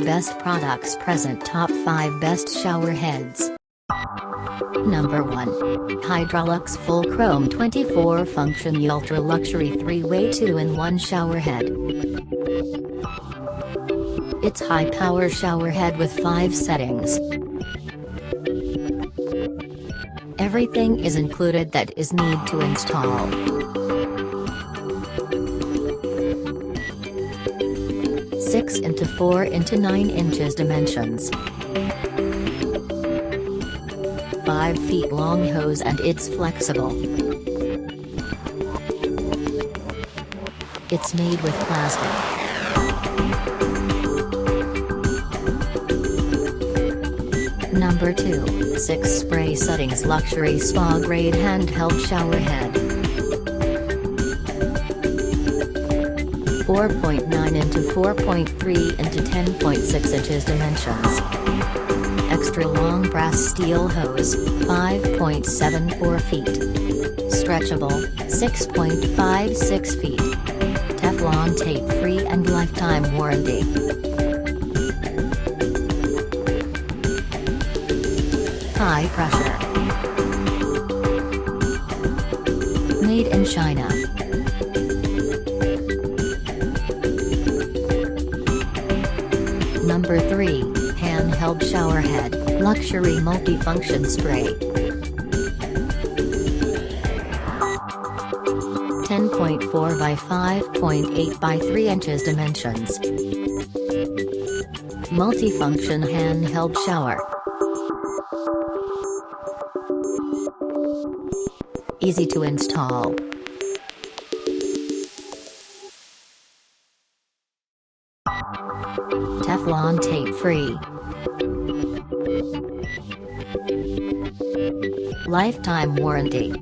Best products present. Top 5 best shower heads. Number 1. Hydroluxe Full Chrome 24 Function Ultra Luxury 3-Way 2-in-1 Shower Head. It's high-power shower head with 5 settings. Everything is included that is need to install. Six into 4 into 9 inches dimensions. 5 feet long hose and it's flexible. It's made with plastic. Number 2, 6 spray settings luxury spa grade handheld shower head. 4.9 into 4.3 into 10.6 inches dimensions. Extra long brass steel hose, 5.74 feet. Stretchable, 6.56 feet. Teflon tape free and lifetime warranty. High pressure. Made in China. Number 3, handheld shower head, luxury multifunction spray. 10.4 by 5.8 by 3 inches dimensions. Multifunction handheld shower. Easy to install. Teflon tape free. Lifetime warranty.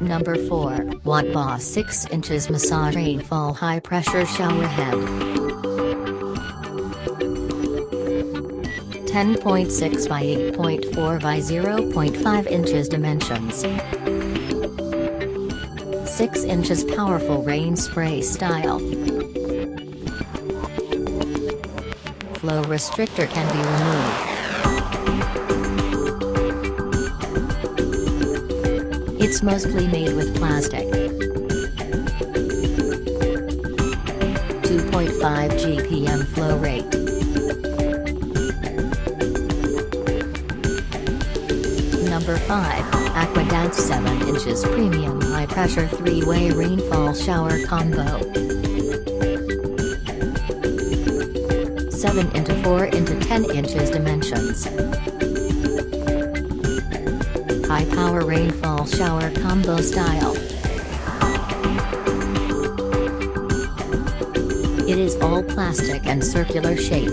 Number 4, Watt Boss 6 inches massage rainfall high pressure shower head. 10.6 by 8.4 by 0.5 inches dimensions. 6 inches powerful rain spray style. Flow restrictor can be removed. It's mostly made with plastic. 2.5 GPM flow rate. Number 5, Aquadance 7 inches premium high pressure 3-way rainfall shower combo. 7 into 4 into 10 inches dimensions. High power rainfall shower combo style. It is all plastic and circular shape.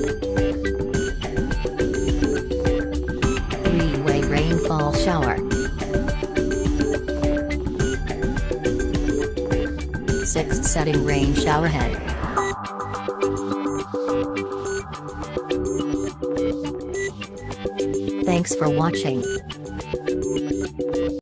3-way rainfall shower. 6 setting rain shower head. Thanks for watching.